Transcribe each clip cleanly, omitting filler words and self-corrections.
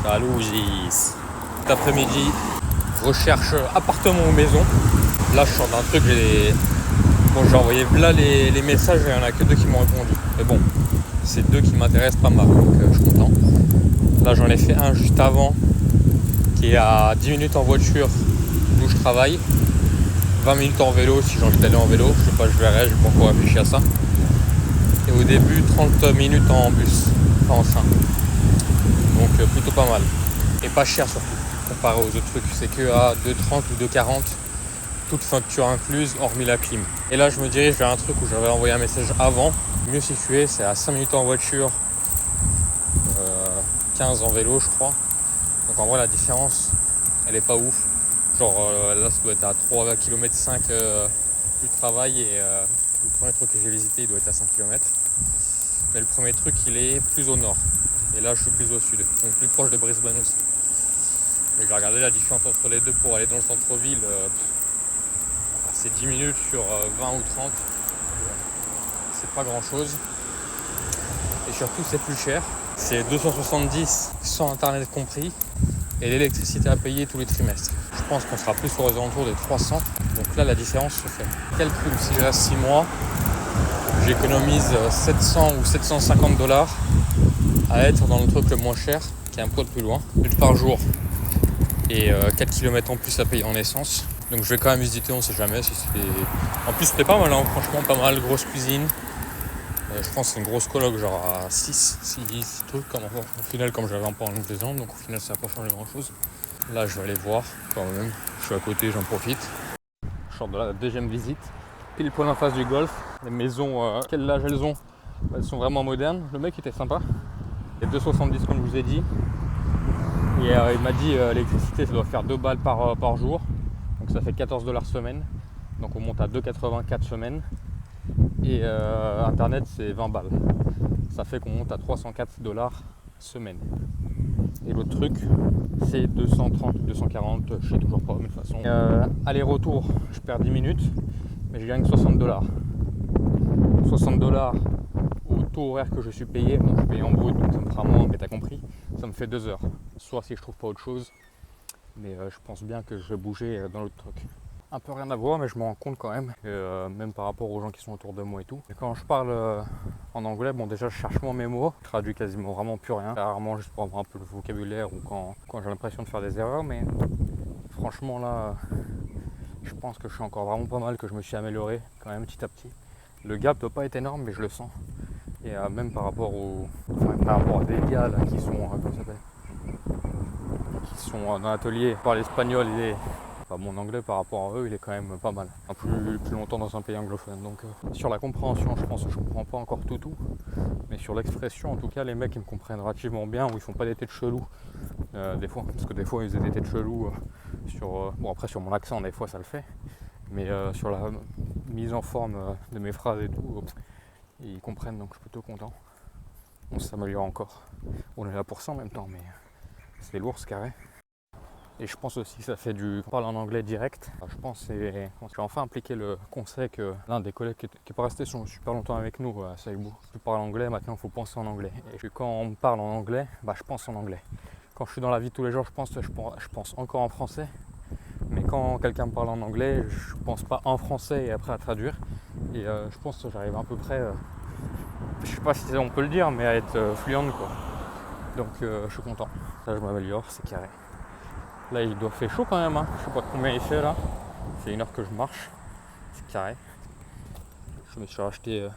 à Louis. Cet après-midi, recherche appartement ou maison. Là, je sors d'un truc, bon, j'ai envoyé là les messages et il n'y en a que 2 qui m'ont répondu. Mais bon, c'est 2 qui m'intéressent pas mal, donc je suis content. Là, j'en ai fait un juste avant, qui est à 10 minutes en voiture d'où je travaille. 20 minutes en vélo si j'ai envie d'aller en vélo. Je sais pas, je verrai, j'ai pas encore réfléchi à ça. Et au début, 30 minutes en bus, enfin en train. Donc plutôt pas mal. Et pas cher surtout, comparé aux autres trucs. C'est que à 2,30 ou 2,40, toute facture incluse, hormis la clim. Et là, je me dirige vers un truc où j'avais envoyé un message avant. Mieux situé, c'est à 5 minutes en voiture, 15 en vélo, je crois. Donc en vrai, la différence, elle est pas ouf. Genre là, ça doit être à 3,5 km du travail et le premier truc que j'ai visité, il doit être à 5 km. Mais le premier truc, il est plus au nord. Et là, je suis plus au sud, donc plus proche de Brisbane aussi. Mais j'ai regardé la différence entre les deux pour aller dans le centre-ville. C'est 10 minutes sur 20 ou 30. C'est pas grand-chose. Et surtout, c'est plus cher. C'est 270 sans internet compris. Et l'électricité à payer tous les trimestres. Je pense qu'on sera plus aux alentours des 300. Donc là, la différence se fait. Calcul, si je reste 6 mois, j'économise 700 ou 750 $, à être dans le truc le moins cher, qui est un poil plus loin, minutes par jour et 4 km en plus à payer en essence. Donc je vais quand même visiter, on sait jamais si c'est... En plus c'était pas mal, hein, franchement pas mal, grosse cuisine. Je pense que c'est une grosse coloc, genre à 6 trucs, au final comme j'avais un peu en plaisant, donc au final ça n'a pas changé grand chose. Là je vais aller voir quand même, je suis à côté, j'en profite. Je sors de la deuxième visite, pile poil en face du golf. Les maisons, quel âge elles ont? Elles sont vraiment modernes, le mec était sympa. Il y a 2,70 comme je vous ai dit. Et il m'a dit l'électricité ça doit faire 2 balles par jour. Donc ça fait 14 $ semaine. Donc on monte à 2,84 semaine. Et internet c'est 20 balles. Ça fait qu'on monte à 304 $ semaine. Et l'autre truc c'est 230 ou 240, je sais toujours pas, mais de toute façon. Aller-retour, je perds 10 minutes, mais je gagne 60 $. 60 $ au taux horaire que je suis payé, bon, je suis payé en brut donc ça me fera moins, mais t'as compris, ça me fait 2 heures. Soit si je trouve pas autre chose, mais je pense bien que je vais bouger dans l'autre truc. Un peu rien à voir, mais je me rends compte quand même, même par rapport aux gens qui sont autour de moi et tout. Et quand je parle en anglais, bon déjà je cherche moins mes mots, je traduis quasiment vraiment plus rien, rarement juste pour avoir un peu le vocabulaire ou quand j'ai l'impression de faire des erreurs, mais franchement là, je pense que je suis encore vraiment pas mal, que je me suis amélioré quand même petit à petit. Le gap doit pas être énorme, mais je le sens. Et même par rapport à des gars là, qui sont, comment ça s'appelle, qui sont dans l'atelier, parlent espagnol et mon anglais par rapport à eux, il est quand même pas mal. Plus longtemps dans un pays anglophone. Donc sur la compréhension, je pense que je comprends pas encore tout. Mais sur l'expression, en tout cas, les mecs ils me comprennent relativement bien, ou ils font pas des têtes cheloues des fois, parce que des fois ils faisaient des têtes cheloues bon après sur mon accent des fois ça le fait, mais sur la mise en forme de mes phrases et tout, ils comprennent, donc je suis plutôt content. On s'améliore encore. On est là pour ça en même temps, mais c'est lourd ce carré. Et je pense aussi que ça fait on parle en anglais direct. Je pense que j'ai enfin appliqué le conseil que l'un des collègues qui n'est pas resté super longtemps avec nous à Saïbou. Tu parles anglais, maintenant il faut penser en anglais. Et puis quand on me parle en anglais, je pense en anglais. Quand je suis dans la vie de tous les jours, je pense encore en français. Mais quand quelqu'un me parle en anglais, je pense pas en français et après à traduire. Et je pense que j'arrive à peu près, je sais pas si on peut le dire, mais à être fluent quoi. Donc je suis content. Là je m'améliore, c'est carré. Là il doit faire chaud quand même, hein. Je sais pas combien il fait là. C'est 1 heure que je marche. C'est carré. Je me suis racheté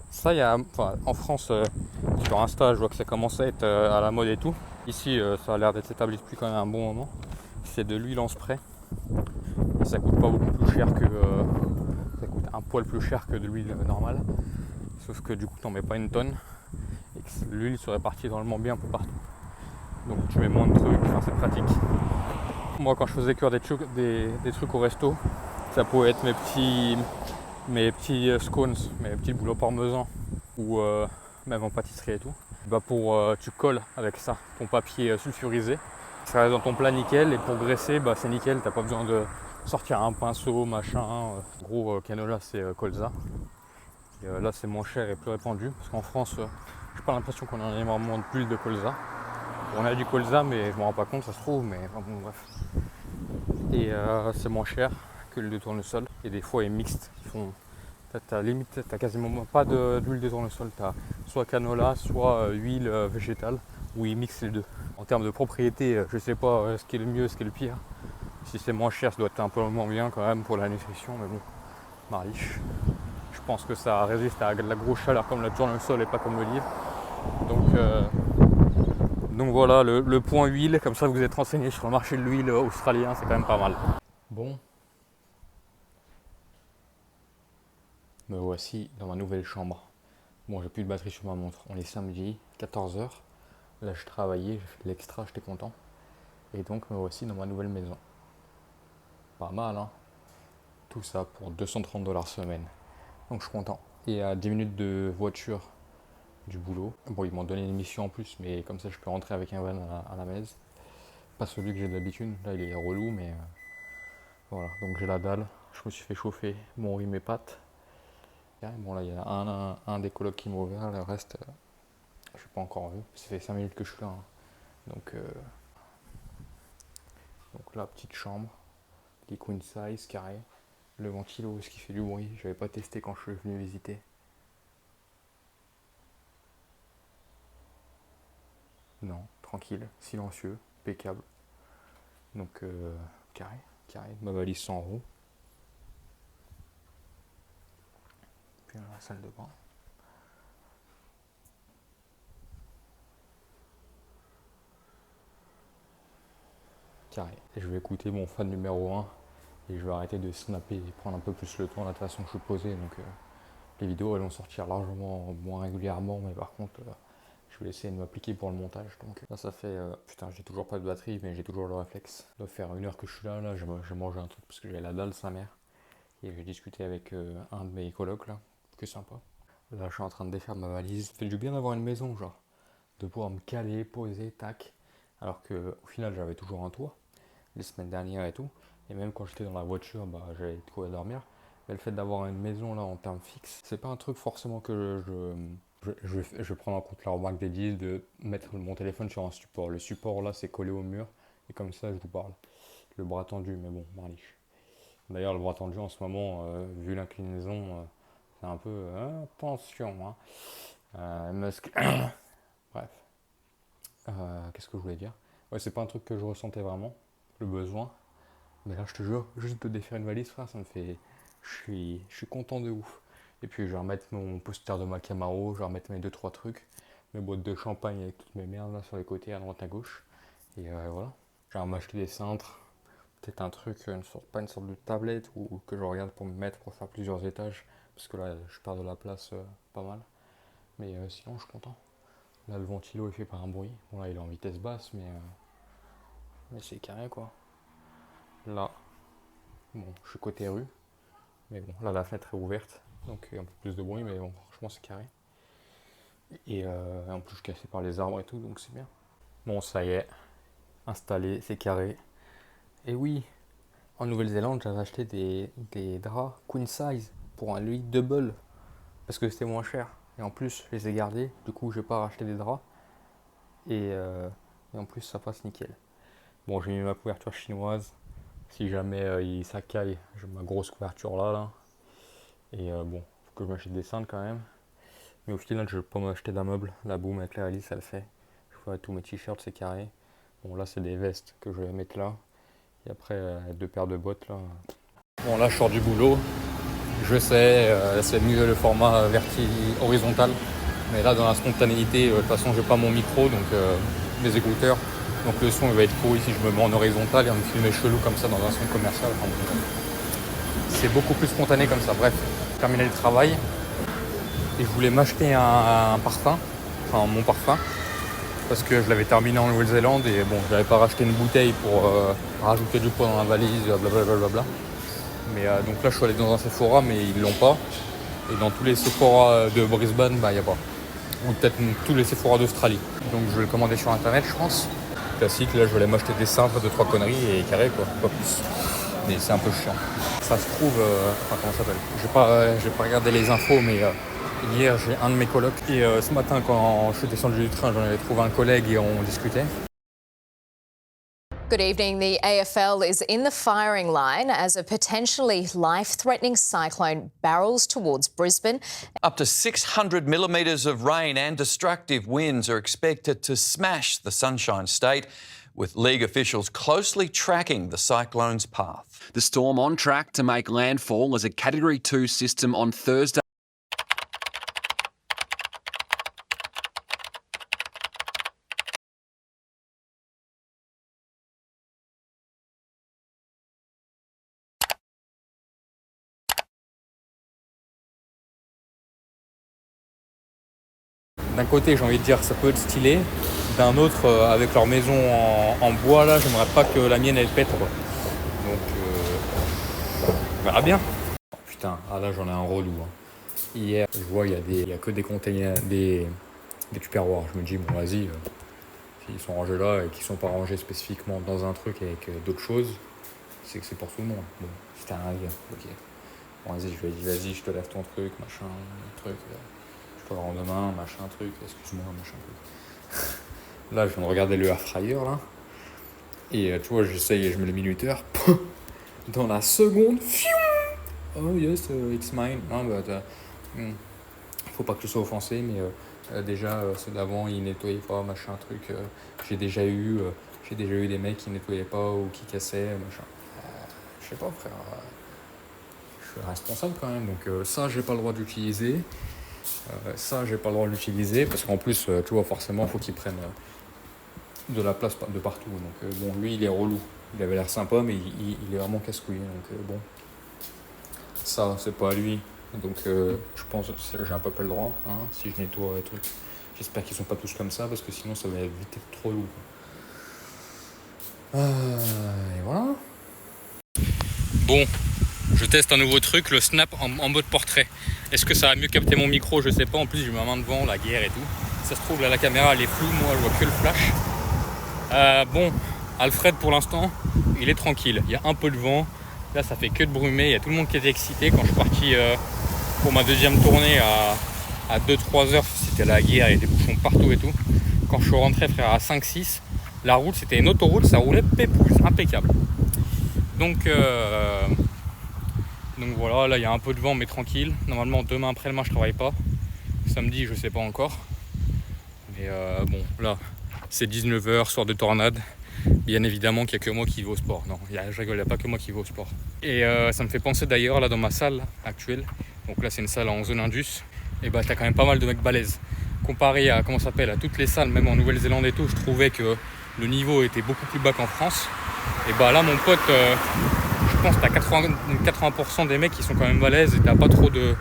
ça en France sur Insta je vois que ça commence à être à la mode et tout. Ici ça a l'air d'être établi depuis quand même un bon moment. C'est de l'huile en spray. Et ça coûte pas beaucoup plus cher que ça coûte un poil plus cher que de l'huile normale. Sauf que du coup t'en mets pas une tonne. Et que l'huile se répartit normalement bien un peu partout. Donc tu mets moins de trucs, c'est pratique. Moi quand je faisais cuire des trucs au resto, ça pouvait être mes petits scones, mes petits boules au parmesan ou même en pâtisserie et tout. Tu colles avec ça ton papier sulfurisé, ça reste dans ton plat nickel, et pour graisser c'est nickel, t'as pas besoin de sortir un pinceau machin. En gros canola c'est colza. Et là c'est moins cher et plus répandu parce qu'en France j'ai pas l'impression qu'on a énormément d'huile de colza. On a du colza, mais je me rends pas compte, ça se trouve, mais enfin, bon, bref. Et c'est moins cher que l'huile de tournesol. Et des fois, ils mixent. T'as quasiment pas d'huile de tournesol. T'as soit canola, soit huile végétale, où ils mixent les deux. En termes de propriété, je sais pas ce qui est le mieux, ce qui est le pire. Si c'est moins cher, ça doit être un peu moins bien quand même pour la nutrition, mais bon, mariche. Je pense que ça résiste à la grosse chaleur comme la tournesol et pas comme l'olive. Donc voilà, le point huile, comme ça vous êtes renseigné sur le marché de l'huile australien, c'est quand même pas mal. Bon, me voici dans ma nouvelle chambre. Bon, j'ai plus de batterie sur ma montre. On est samedi, 14h. Là, je travaillais, j'ai fait de l'extra, j'étais content. Et donc, me voici dans ma nouvelle maison. Pas mal, hein. Tout ça pour 230$ semaine. Donc, je suis content. Et à 10 minutes de voiture du boulot. Bon, ils m'ont donné une mission en plus, mais comme ça, je peux rentrer avec un van à la maison. Pas celui que j'ai d'habitude. Là, il est relou, mais voilà. Donc, j'ai la dalle. Je me suis fait chauffer mon riz, mes pâtes. Bon, là, il y a un des colocs qui m'a ouvert. Le reste, je n'ai pas encore vu. Ça fait 5 minutes que je suis là. Hein. Donc là, petite chambre. Les queen size, carré. Le ventilo, est-ce qu'il fait du bruit? Je n'avais pas testé quand je suis venu visiter. Non, tranquille, silencieux, impeccable. Donc carré. Ma valise sans roue. Puis la salle de bain. Carré. Et je vais écouter mon fan numéro 1 et je vais arrêter de snapper et prendre un peu plus le temps de la façon que je suis posé. Donc les vidéos elles vont sortir largement moins régulièrement, mais par contre je vais essayer de m'appliquer pour le montage. Donc là ça fait putain, j'ai toujours pas de batterie, mais j'ai toujours le réflexe. Ça doit faire 1 heure que je suis là, j'ai mangé un truc parce que j'ai la dalle sa mère. Et j'ai discuté avec un de mes colocs là, que sympa. Là je suis en train de défaire ma valise. Ça fait du bien d'avoir une maison, genre de pouvoir me caler, poser, tac. Alors que au final j'avais toujours un toit les semaines dernières et tout. Et même quand j'étais dans la voiture, bah, j'avais de quoi dormir. Mais le fait d'avoir une maison là en termes fixes, c'est pas un truc forcément que je vais prendre en compte la remarque des 10 de mettre mon téléphone sur un support. Le support là c'est collé au mur et comme ça je vous parle. Le bras tendu, mais bon, marliche. D'ailleurs le bras tendu en ce moment, vu l'inclinaison, c'est un peu attention. Muscle. Bref. Qu'est-ce que je voulais dire? Ouais, c'est pas un truc que je ressentais vraiment, le besoin. Mais là, je te jure, juste de défaire une valise, frère, ça me fait. Je suis content de ouf. Et puis, je vais remettre mon poster de ma Camaro, je vais remettre mes 2-3 trucs, mes boîtes de champagne avec toutes mes merdes là sur les côtés, à droite à gauche. Et voilà. Je vais m'acheter des cintres, peut-être un truc, pas une sorte de tablette ou que je regarde pour me mettre pour faire plusieurs étages. Parce que là, je perds de la place pas mal. Mais sinon, je suis content. Là, le ventilo, il fait pas un bruit. Bon, là, il est en vitesse basse, mais c'est carré quoi. Là, bon, je suis côté rue, mais bon, là la fenêtre est ouverte, donc il y a un peu plus de bruit, mais bon, franchement c'est carré. Et en plus je suis cassé par les arbres et tout, donc c'est bien. Bon, ça y est, installé, c'est carré. Et oui, en Nouvelle-Zélande, j'avais acheté des draps queen size pour un lit double, parce que c'était moins cher. Et en plus, je les ai gardés, du coup j'ai pas racheté des draps. Et en plus ça passe nickel. Bon, j'ai mis ma couverture chinoise. Si jamais il s'accaille, j'ai ma grosse couverture là. Et bon, faut que je m'achète des cintres quand même. Mais au final, je vais pas m'acheter d'un meuble. La boum avec la hélice, ça le fait. Je vois tous mes t-shirts, c'est carré. Bon, là, c'est des vestes que je vais mettre là. Et après, 2 paires de bottes là. Bon, là, je sors du boulot. Je sais, c'est mieux le format horizontal. Mais là, dans la spontanéité, de toute façon, j'ai pas mon micro, donc mes écouteurs. Donc le son il va être pourri si je me mets en horizontal et on me filme chelou comme ça dans un son commercial. Enfin, c'est beaucoup plus spontané comme ça. Bref, j'ai terminé le travail et je voulais m'acheter un parfum, enfin mon parfum, parce que je l'avais terminé en Nouvelle-Zélande et bon, j'avais pas racheté une bouteille pour rajouter du poids dans la valise, blablabla. Mais donc là je suis allé dans un Sephora mais ils l'ont pas. Et dans tous les Sephora de Brisbane, bah il n'y a pas. Ou peut-être tous les Sephora d'Australie. Donc je vais le commander sur internet je pense. Classique, là je vais aller m'acheter des cintres, 2-3 conneries et carré quoi, pas plus. Mais c'est un peu chiant. Ça se trouve, enfin comment ça s'appelle, j'ai pas regardé les infos mais Hier, j'ai un de mes colocs. Et ce matin, quand je suis descendu du train, j'en avais trouvé un collègue et on discutait. Good evening. The AFL is in the firing line as a potentially life-threatening cyclone barrels towards Brisbane. Up to 600 millimetres of rain and destructive winds are expected to smash the Sunshine State, with league officials closely tracking the cyclone's path. The storm on track to make landfall as a Category 2 system on Thursday. D'un côté, j'ai envie de dire ça peut être stylé. D'un autre, avec leur maison en bois, là, j'aimerais pas que la mienne elle pète, quoi. Donc, on verra bien. Oh, putain, là j'en ai un relou. Hein. Hier, je vois, il y a que des containers, des tupperwares. Je me dis, bon, vas-y, s'ils sont rangés là et qu'ils sont pas rangés spécifiquement dans un truc avec d'autres choses, c'est que c'est pour tout le monde. Bon, c'était un gars, ok. Bon, vas-y, je lui ai dit, vas-y, je te lève ton truc, machin, truc. Je te le rends demain, machin, truc, excuse-moi, machin, truc. Là, je viens de regarder le air fryer, là. Et tu vois, j'essaye et je mets le minuteur. Dans la seconde, oh yes, it's mine. Non, bah, faut pas que je sois offensé, mais déjà, ceux d'avant, ils nettoyaient pas, machin, truc. J'ai déjà eu des mecs qui nettoyaient pas ou qui cassaient, machin. Je sais pas, frère. Je suis responsable quand même, donc ça, j'ai pas le droit d'utiliser. Ça, j'ai pas le droit d'utiliser parce qu'en plus, tu vois, forcément, faut qu'ils prennent de la place de partout. Donc, bon, lui, il est relou. Il avait l'air sympa, mais il est vraiment casse-couille. Donc, bon, ça, c'est pas à lui. Donc, je pense que j'ai un peu pas le droit, hein, si je nettoie les trucs. J'espère qu'ils sont pas tous comme ça parce que sinon, ça va vite être trop lourd. Et voilà. Bon, je teste un nouveau truc, le snap en mode portrait. Est-ce que ça va mieux capter mon micro? Je sais pas. En plus, j'ai ma main devant, la guerre et tout. Ça se trouve, là, la caméra, elle est floue. Moi, je vois que le flash. Bon, Alfred, pour l'instant, il est tranquille. Il y a un peu de vent. Là, ça fait que de brumer. Il y a tout le monde qui était excité. Quand je suis parti pour ma deuxième tournée à 2-3 heures, c'était la guerre. Il y a des bouchons partout et tout. Quand je suis rentré, frère, à 5-6, la route, c'était une autoroute. Ça roulait pépouze, impeccable. Donc voilà, là il y a un peu de vent mais tranquille. Normalement demain après-demain je travaille pas. Samedi je sais pas encore. Mais bon là c'est 19h, soir de tornade. Bien évidemment qu'il n'y a que moi qui vais au sport. Non, je rigole, il n'y a pas que moi qui vais au sport. Et ça me fait penser d'ailleurs là dans ma salle actuelle. Donc là c'est une salle en zone Indus. Et bah t'as quand même pas mal de mecs balèzes. Comparé à comment ça s'appelle à toutes les salles, même en Nouvelle-Zélande et tout, je trouvais que le niveau était beaucoup plus bas qu'en France. Et bah là mon pote, je pense que t'as 80% des mecs qui sont quand même balèzes et t'as pas trop de...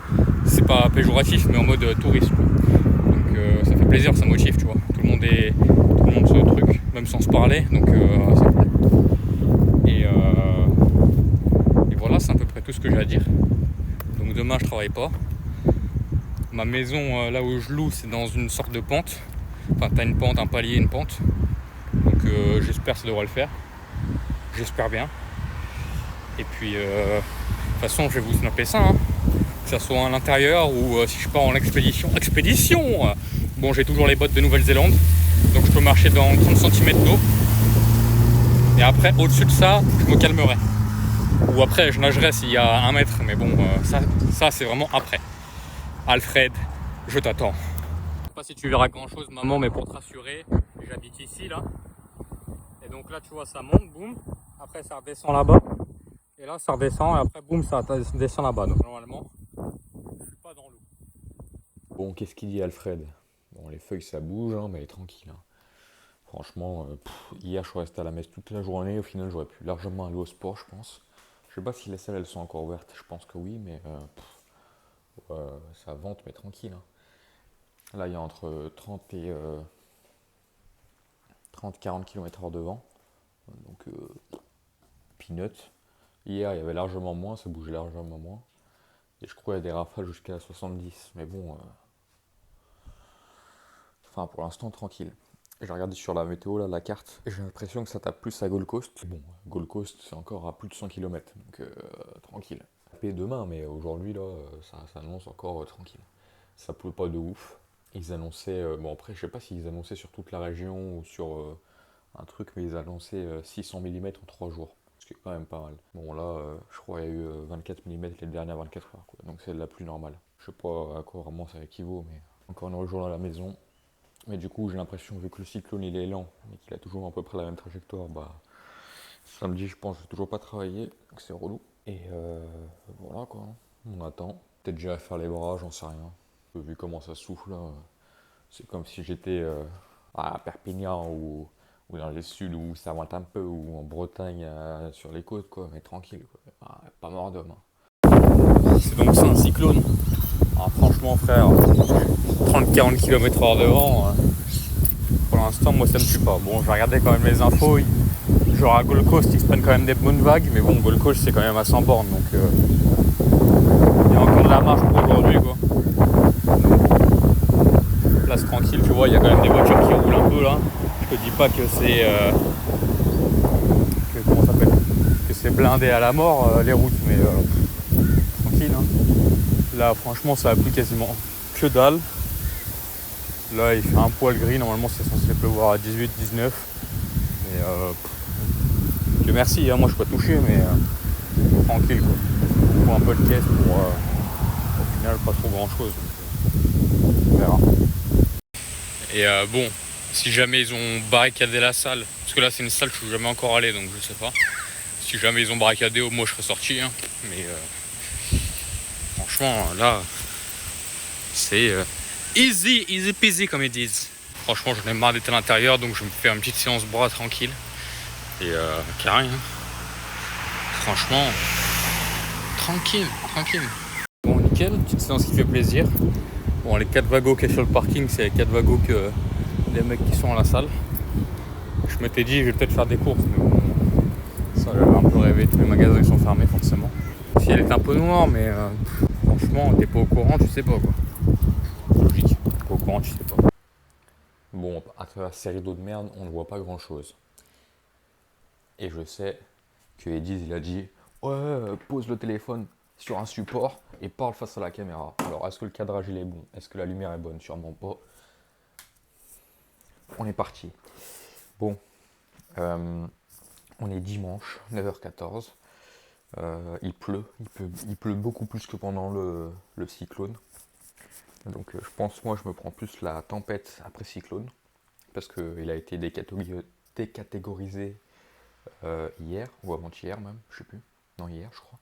C'est pas péjoratif mais en mode tourisme. Donc ça fait plaisir, ça motive, tu vois. Tout le monde se truc, même sans se parler, donc c'est cool. Et voilà, c'est à peu près tout ce que j'ai à dire. Donc demain je travaille pas. Ma maison là où je loue c'est dans une sorte de pente. Enfin t'as une pente, un palier, une pente. Donc j'espère que ça devrait le faire. J'espère bien. Et puis de toute façon je vais vous snapper ça, hein. Que ça soit à l'intérieur ou si je pars en expédition. Bon, j'ai toujours les bottes de Nouvelle-Zélande, donc je peux marcher dans 30 cm d'eau. Et après, au-dessus de ça, je me calmerai. Ou après, je nagerai s'il y a 1 mètre, mais bon, ça c'est vraiment après. Alfred, je t'attends. Je sais pas si tu verras grand-chose, maman, mais pour te rassurer, j'habite ici, là. Et donc là, tu vois, ça monte, boum. Après, ça redescend là-bas. Et là, ça redescend, et après, boum, ça descend là-bas. Donc normalement, je suis pas dans l'eau. Bon, qu'est-ce qu'il dit Alfred? Bon, les feuilles, ça bouge, hein, mais tranquille. Hein. Franchement, hier, je suis resté à la messe toute la journée. Au final, j'aurais pu largement aller au sport, je pense. Je sais pas si les salles, elles sont encore ouvertes. Je pense que oui, mais ça vente, mais tranquille. Hein. Là, il y a entre 30 et 30-40 km/h de vent. Donc, peanuts. Hier, il y avait largement moins, ça bougeait largement moins. Et je crois qu'il y a des rafales jusqu'à 70. Mais bon, enfin, pour l'instant, tranquille. J'ai regardé sur la météo, là, la carte, et j'ai l'impression que ça tape plus à Gold Coast. Bon, Gold Coast, c'est encore à plus de 100 km, donc tranquille. Taper demain, mais aujourd'hui, là, ça annonce encore tranquille. ça pleut pas de ouf. Ils annonçaient, bon après je sais pas s'ils annonçaient sur toute la région ou sur un truc, mais ils annonçaient 600 mm en 3 jours. Ce qui est quand même pas mal. Bon là, je crois qu'il y a eu 24 mm les dernières 24 heures, quoi. Donc c'est de la pluie normale. Je sais pas à quoi vraiment ça équivaut, mais encore une jour à la maison. Mais du coup, j'ai l'impression, vu que le cyclone il est lent, mais qu'il a toujours à peu près la même trajectoire, bah samedi, je pense, je vais toujours pas travailler, donc c'est relou. Et voilà quoi, on attend. Peut-être déjà à faire les bras, j'en sais rien. Vu comment ça souffle là, c'est comme si j'étais à Perpignan ou dans le sud où ça vente un peu, ou en Bretagne sur les côtes quoi, mais tranquille quoi. Ah, pas mort d'homme. C'est donc ça un cyclone. Alors franchement frère, 30-40 km/h de vent, pour l'instant moi ça me tue pas. Bon je vais regarder quand même les infos. Genre à Gold Coast ils se prennent quand même des bonnes vagues, mais bon Gold Coast c'est quand même à 100 bornes, donc il y a encore de la marge pour aujourd'hui quoi. Place tranquille, tu vois, il y a quand même des voitures qui roulent un peu là. Je te dis pas que c'est comment ça s'appelle, que c'est blindé à la mort les routes, mais tranquille hein. Là franchement ça a plu quasiment que dalle. Là il fait un poil gris, normalement c'est censé pleuvoir à 18-19. Mais Dieu merci, hein, moi je peux pas toucher, mais tranquille quoi. On prend un peu de caisse pour au final pas trop grand chose. On verra. Et bon, si jamais ils ont barricadé la salle, parce que là c'est une salle que je suis jamais encore allé, donc je sais pas. Si jamais ils ont barricadé, au moins je serais sorti, hein. Mais franchement là c'est easy peasy comme ils disent. Franchement j'en ai marre d'être à l'intérieur, donc je me fais une petite séance bras tranquille. Et carré hein. Franchement tranquille. Bon nickel, petite séance qui fait plaisir. Bon les 4 wagons qu'il y a sur le parking, c'est les 4 wagons que les mecs qui sont à la salle. Je m'étais dit je vais peut-être faire des courses, mais bon, ça j'avais un peu rêvé, tous les magasins ils sont fermés forcément. Le ciel est un peu noir, mais franchement t'es pas au courant, tu sais pas quoi. Logique, t'es pas au courant, tu sais pas. Bon, à travers la série d'eau de merde, on ne voit pas grand chose. Et je sais que Ediz il a dit ouais, pose le téléphone sur un support et parle face à la caméra. Alors est-ce que le cadrage il est bon? Est-ce que la lumière est bonne? Sûrement pas. On est parti. Bon, on est dimanche, 9h14. Il pleut beaucoup plus que pendant le cyclone. Donc je pense moi je me prends plus la tempête après cyclone. Parce qu'il a été décatégorisé hier, ou avant-hier même, je sais plus. Non, hier je crois.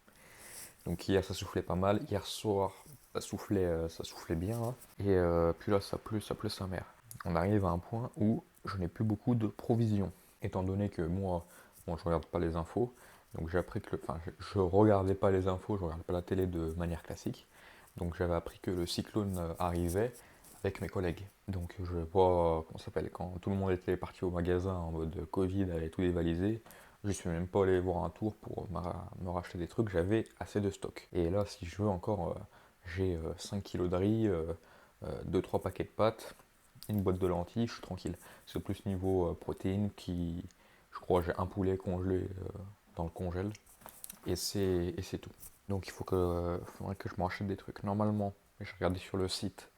Donc hier ça soufflait pas mal. Hier soir ça soufflait bien là. Et puis là ça pleut sa mère. On arrive à un point où je n'ai plus beaucoup de provisions. Étant donné que moi, bon, je regarde pas les infos, donc j'ai appris que je regardais pas les infos, je regardais pas la télé de manière classique. Donc j'avais appris que le cyclone arrivait avec mes collègues. Donc je vois, comment ça s'appelle, quand tout le monde était parti au magasin en mode Covid, avait tout dévalisé, je suis même pas allé voir un tour pour me racheter des trucs, j'avais assez de stock. Et là, si je veux encore, j'ai 5 kilos de riz, 2-3 paquets de pâtes, une boîte de lentilles, je suis tranquille. C'est plus niveau protéines qui, je crois, j'ai un poulet congelé dans le congèle et c'est tout. Donc il faudrait que je me rachète des trucs. Normalement, j'ai regardé sur le site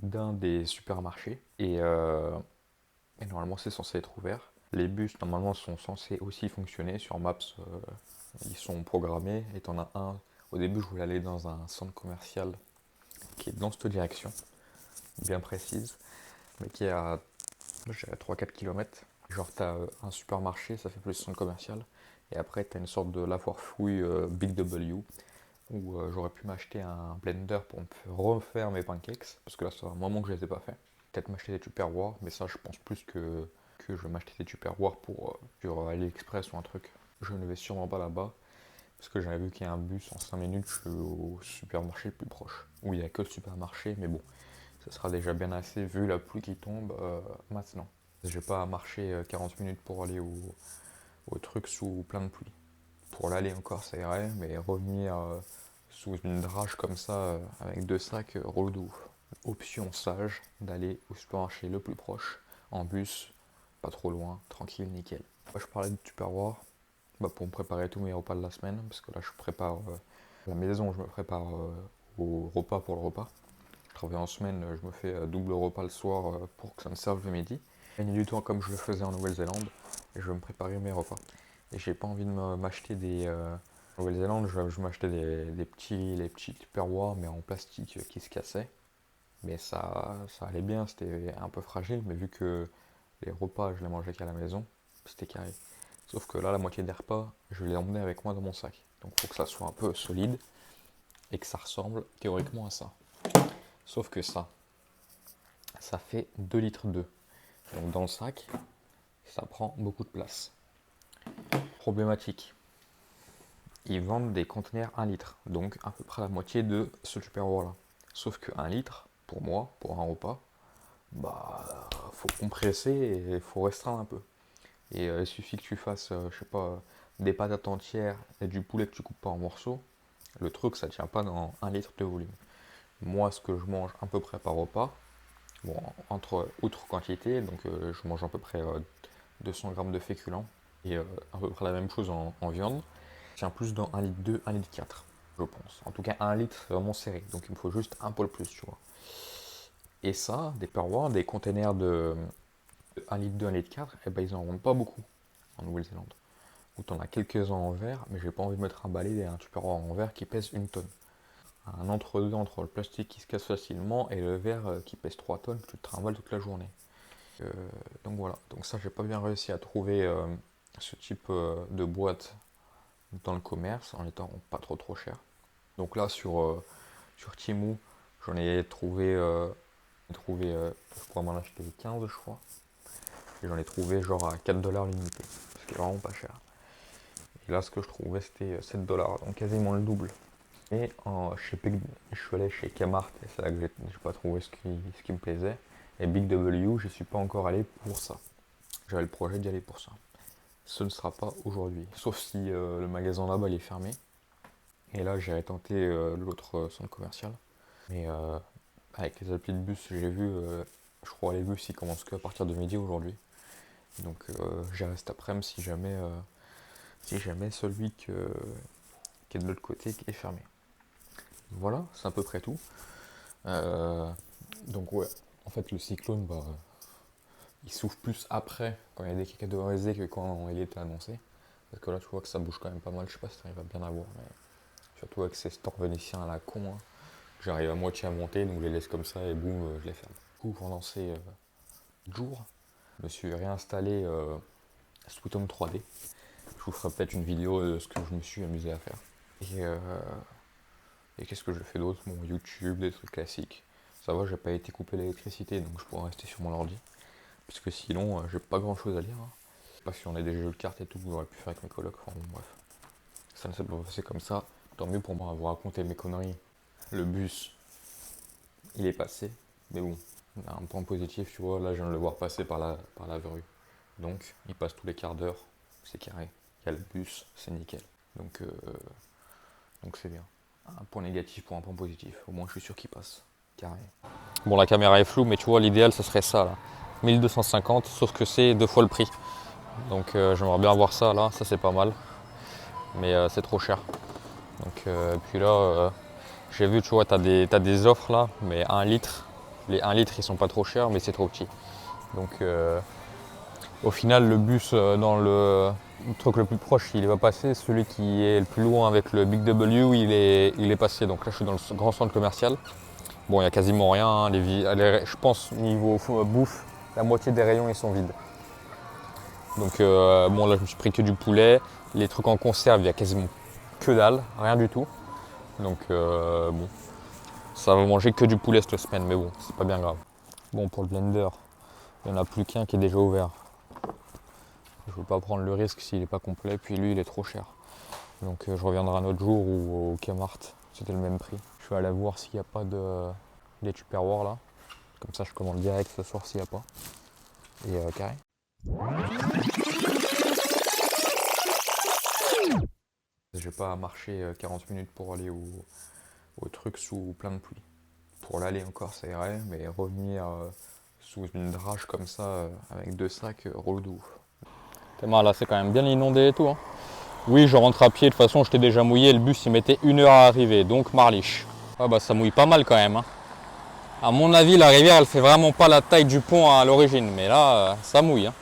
d'un des supermarchés et normalement c'est censé être ouvert. Les bus normalement sont censés aussi fonctionner sur Maps, ils sont programmés et t'en as un. Au début je voulais aller dans un centre commercial qui est dans cette direction, bien précise, mais qui est à 3-4 km. Genre t'as un supermarché, ça fait plus centre commercial, et après t'as une sorte de lavoir fouille Big W, où j'aurais pu m'acheter un blender pour me refaire mes pancakes, parce que là ça fait un moment que je les ai pas fait. Peut-être m'acheter des Tupperware, mais ça je pense plus que je vais m'acheter des Tupperware pour sur AliExpress ou un truc. Je ne vais sûrement pas là-bas, parce que j'avais vu qu'il y a un bus en 5 minutes, je suis au supermarché le plus proche. Où il n'y a que le supermarché, mais bon, ça sera déjà bien assez vu la pluie qui tombe maintenant. Je vais pas marcher 40 minutes pour aller au truc sous plein de pluie. Pour l'aller encore ça irait, mais revenir sous une drage comme ça avec 2 sacs, relou de ouf. Option sage d'aller au supermarché le plus proche, en bus, pas trop loin, tranquille, nickel. Moi je parlais de Tupperware pour me préparer tous mes repas de la semaine, parce que là je prépare à la maison, je me prépare au repas pour le repas. Je travaille en semaine, je me fais double repas le soir pour que ça me serve le midi. Gagner du temps comme je le faisais en Nouvelle-Zélande et je vais me préparer mes repas. Et j'ai pas envie de m'acheter des... En Nouvelle-Zélande, je m'achetais les petits tupperwares mais en plastique qui se cassaient. Mais ça allait bien, c'était un peu fragile, mais vu que les repas je les mangeais qu'à la maison, c'était carré. Sauf que là, la moitié des repas, je l'ai emmené avec moi dans mon sac. Donc il faut que ça soit un peu solide et que ça ressemble théoriquement à ça. Sauf que ça fait 2,2 litres. Donc dans le sac, ça prend beaucoup de place. Problématique. Ils vendent des conteneurs 1 litre, donc à peu près la moitié de ce tupperware là. Sauf que 1 litre, pour moi, pour un repas, bah faut compresser et il faut restreindre un peu. Et il suffit que tu fasses, je sais pas, des patates entières et du poulet que tu coupes pas en morceaux. Le truc, ça tient pas dans 1 litre de volume. Moi, ce que je mange à peu près par repas, bon, outre quantité, donc je mange à peu près 200 grammes de féculents et à peu près la même chose en viande. Tient plus dans 1 litre 2, 1 litre 4, je pense. En tout cas, 1 litre, c'est vraiment serré, donc il me faut juste un poil plus, tu vois. Et ça, des tupperwares, des containers de 1 litre 2, 1 litre 4, eh ben, ils en vendent pas beaucoup en Nouvelle-Zélande. Ou t'en as quelques-uns en verre, mais j'ai pas envie de mettre un balai et un tupperware en verre qui pèse 1 tonne. Un entre-deux entre le plastique qui se casse facilement et le verre qui pèse 3 tonnes, que tu te trimbales toute la journée. Donc voilà, donc ça j'ai pas bien réussi à trouver ce type de boîte dans le commerce en étant pas trop cher. Donc là sur Temu, j'en ai trouvé, je pourrais m'en acheter 15 je crois. Et j'en ai trouvé genre à 4$ l'unité, ce qui est vraiment pas cher. Et là ce que je trouvais c'était 7$, donc quasiment le double. Et je suis allé chez Kmart et c'est là que j'ai pas trouvé ce qui me plaisait. Et Big W, je suis pas encore allé pour ça. J'avais le projet d'y aller pour ça. Ce ne sera pas aujourd'hui, sauf si le magasin là-bas il est fermé. Et là j'irai tenter l'autre centre commercial. Mais avec les applis de bus, j'ai vu, je crois les bus ils commencent qu'à partir de midi aujourd'hui. Donc j'irai cet après-midi si jamais celui qui est de l'autre côté qui est fermé. Voilà, c'est à peu près tout. Donc ouais, en fait le cyclone, il souffle plus après, quand il y a des catégorisés, que quand il était annoncé. Parce que là tu vois que ça bouge quand même pas mal, je sais pas si tu arrives à bien la voir, mais surtout avec ces stores vénitiens à la con, hein, j'arrive à moitié à monter, donc je les laisse comme ça et boum, je les ferme. Du coup, pendant ces jours, je me suis réinstallé Sweet Home 3D. Je vous ferai peut-être une vidéo de ce que je me suis amusé à faire. Et qu'est-ce que je fais d'autre? Bon, YouTube, des trucs classiques. Ça va, j'ai pas été coupé l'électricité, donc je pourrais rester sur mon ordi. Parce que sinon, j'ai pas grand chose à lire. Hein. Parce qu'on a des jeux de cartes et tout que j'aurais pu faire avec mes colocs. Enfin bon, bref. Ça ne s'est pas passé comme ça. Tant mieux pour moi à vous raconter mes conneries. Le bus, il est passé. Mais bon, un point positif, tu vois, là je viens de le voir passer par la rue. Donc, il passe tous les quarts d'heure. C'est carré. Il y a le bus, c'est nickel. Donc c'est bien. Un point négatif pour un point positif. Au moins je suis sûr qu'il passe. Carré. Bon, la caméra est floue, mais tu vois, l'idéal ce serait ça là. 1250, sauf que c'est 2 fois le prix. Donc j'aimerais bien avoir ça là, ça c'est pas mal. Mais c'est trop cher. Donc puis là, j'ai vu, tu vois, t'as des offres là, mais 1 litre. Les 1 litre ils sont pas trop chers, mais c'est trop petit. Donc au final, le bus dans le truc le plus proche, il va passer. Celui qui est le plus loin avec le Big W, il est passé. Donc là, je suis dans le grand centre commercial. Bon, il n'y a quasiment rien. Hein. Je pense, niveau bouffe, la moitié des rayons, ils sont vides. Donc bon, là, je me suis pris que du poulet. Les trucs en conserve, il n'y a quasiment que dalle, rien du tout. Donc bon, ça va manger que du poulet cette semaine, mais bon, c'est pas bien grave. Bon, pour le blender, il n'y en a plus qu'un qui est déjà ouvert. Je ne veux pas prendre le risque s'il n'est pas complet, puis lui il est trop cher. Donc je reviendrai un autre jour ou au Kmart, c'était le même prix. Je vais aller voir s'il n'y a pas des tupperwares là. Comme ça je commande direct ce soir s'il n'y a pas. Et carré. Je vais pas marcher 40 minutes pour aller au truc sous plein de pluie. Pour l'aller encore ça irait, mais revenir sous une drage comme ça avec 2 sacs, relou de ouf. Là c'est quand même bien inondé et tout. Hein. Oui, je rentre à pied, de toute façon j'étais déjà mouillé, le bus il mettait 1 heure à arriver, donc marliche. Ah bah ça mouille pas mal quand même. Hein. À mon avis, la rivière, elle fait vraiment pas la taille du pont à l'origine, mais là, ça mouille, hein.